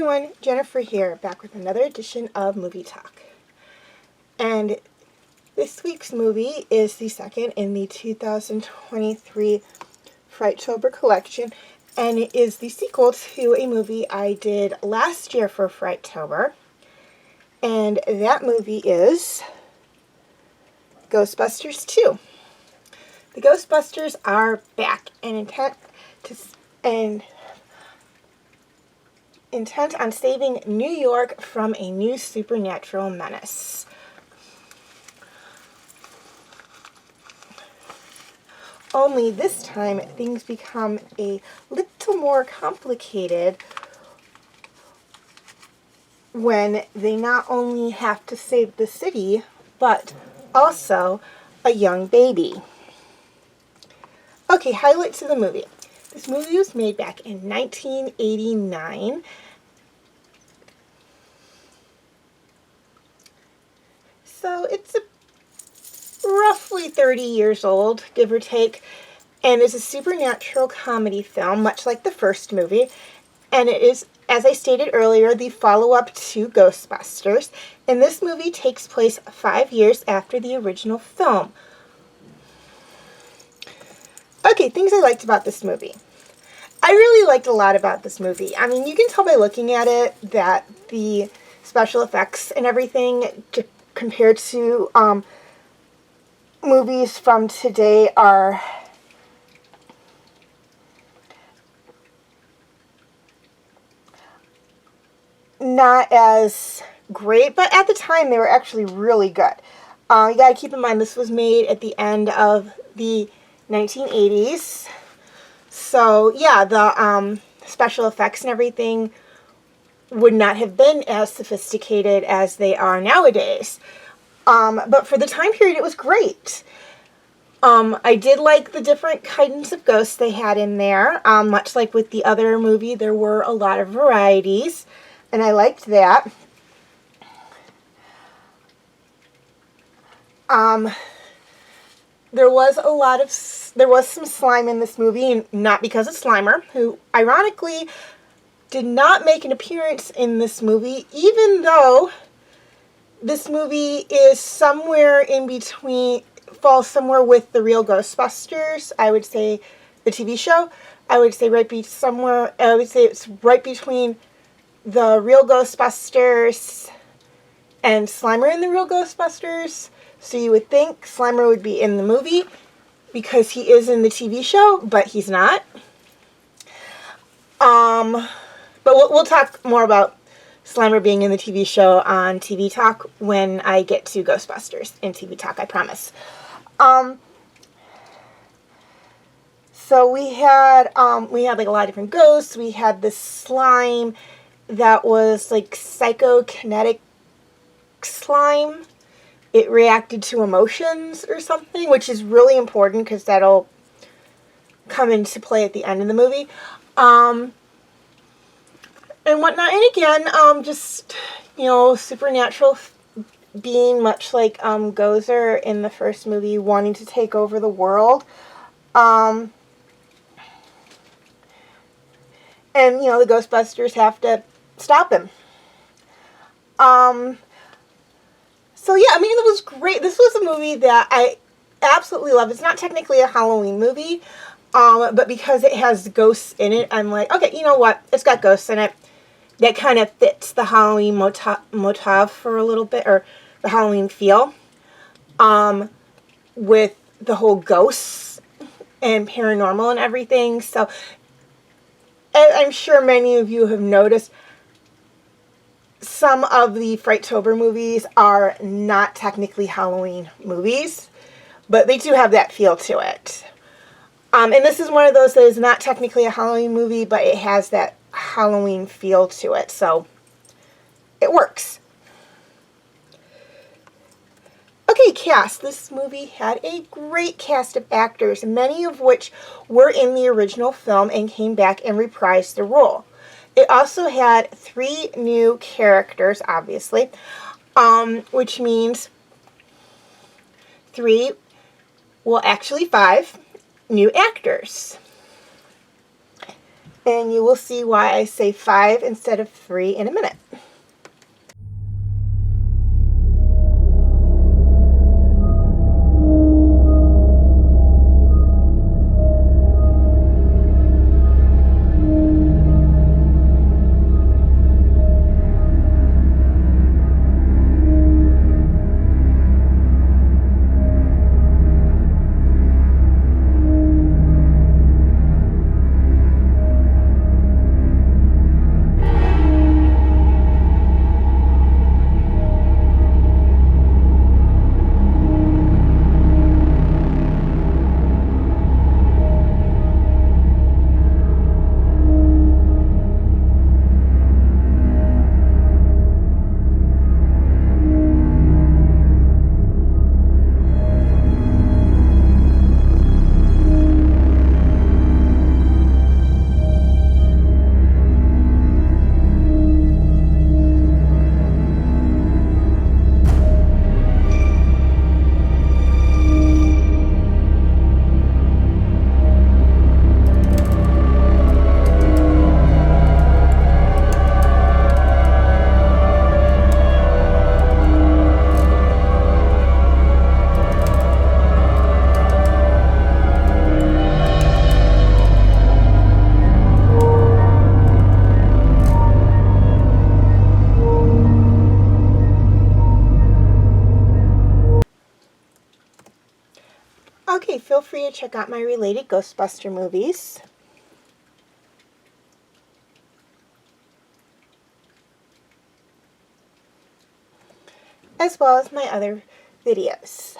everyone, Jennifer here, back with another edition of Movie Talk. And this week's movie is the second in the 2023 Fright-tober collection, and it is the sequel to a movie I did last year for Fright-tober. And that movie is Ghostbusters 2. The Ghostbusters are back and intent on saving New York from a new supernatural menace. Only this time things become a little more complicated when they not only have to save the city, but also a young baby. Okay, highlights of the movie. This movie was made back in 1989. So it's roughly 30 years old, give or take, and is a supernatural comedy film, much like the first movie. And it is, as I stated earlier, the follow-up to Ghostbusters. And this movie takes place 5 years after the original film. Okay, things I liked about this movie. I really liked a lot about this movie. I mean, you can tell by looking at it that the special effects and everything compared to movies from today are not as great, but at the time they were actually really good. You gotta keep in mind this was made at the end of the 1980s. So yeah, the special effects and everything would not have been as sophisticated as they are nowadays. But for the time period, it was great. I did like the different kinds of ghosts they had in there. Much like with the other movie, there were a lot of varieties, and I liked that. There was some slime in this movie, and not because of Slimer, who ironically did not make an appearance in this movie, even though this movie is somewhere in between, falls somewhere with the real Ghostbusters. I would say the TV show. I would say it's right between the real Ghostbusters and Slimer in the real Ghostbusters. So you would think Slimer would be in the movie because he is in the TV show, but he's not. But we'll talk more about Slimer being in the TV show on TV Talk when I get to Ghostbusters in TV Talk, I promise. So we had like a lot of different ghosts. We had this slime that was like psychokinetic slime. It reacted to emotions or something, which is really important because that'll come into play at the end of the movie. And whatnot. And again, just, supernatural being, much like Gozer in the first movie, wanting to take over the world. And, the Ghostbusters have to stop him. So yeah, I mean, it was great. This was a movie that I absolutely love. It's not technically a Halloween movie, but because it has ghosts in it, I'm like, okay, you know what? It's got ghosts in it. That kind of fits the Halloween motif for a little bit, or the Halloween feel, with the whole ghosts and paranormal and everything. So I'm sure many of you have noticed some of the Fright-tober movies are not technically Halloween movies, but they do have that feel to it. And this is one of those that is not technically a Halloween movie, but it has that Halloween feel to it, so it works. Okay, cast. This movie had a great cast of actors, many of which were in the original film and came back and reprised the role. It also had 3 new characters, obviously, which means 5 new actors. And you will see why I say 5 instead of 3 in a minute. Okay, feel free to check out my related Ghostbuster movies. As well as my other videos.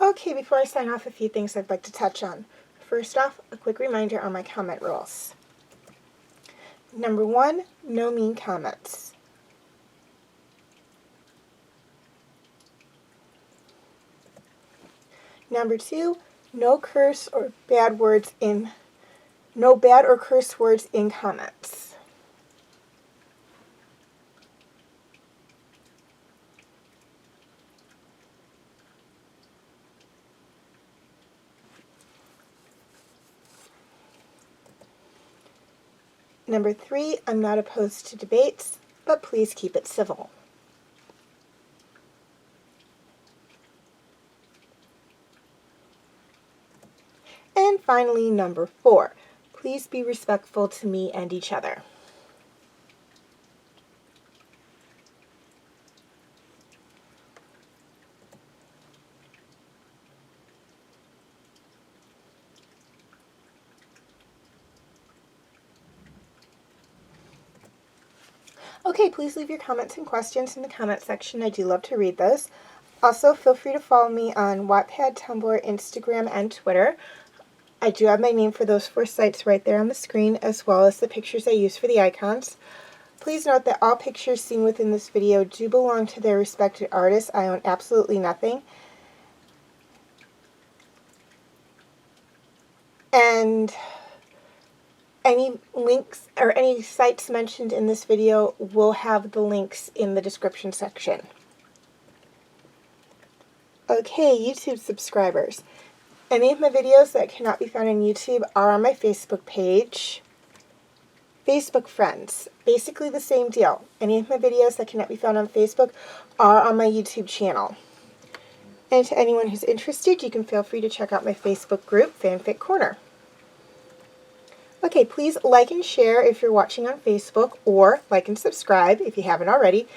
Okay, before I sign off, a few things I'd like to touch on. First off, a quick reminder on my comment rules. Number 1, no mean comments. Number 2, no curse or bad words in no bad or curse words in comments. Number 3, I'm not opposed to debates, but please keep it civil. And finally, number 4, please be respectful to me and each other. Okay, please leave your comments and questions in the comment section. I do love to read those. Also, feel free to follow me on Wattpad, Tumblr, Instagram, and Twitter. I do have my name for those 4 sites right there on the screen, as well as the pictures I use for the icons. Please note that all pictures seen within this video do belong to their respected artists. I own absolutely nothing. And any links or any sites mentioned in this video will have the links in the description section. Okay, YouTube subscribers. Any of my videos that cannot be found on YouTube are on my Facebook page. Facebook friends, basically the same deal. Any of my videos that cannot be found on Facebook are on my YouTube channel. And to anyone who's interested, you can feel free to check out my Facebook group, Fanfic Corner. Okay, please like and share if you're watching on Facebook, or like and subscribe if you haven't already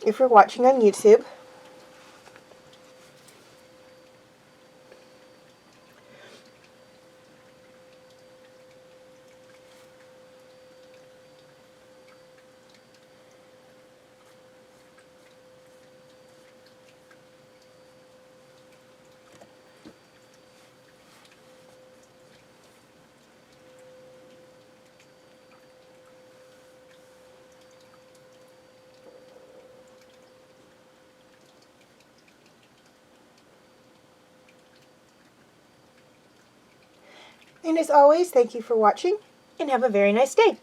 if you're watching on YouTube. And as always, thank you for watching, and have a very nice day.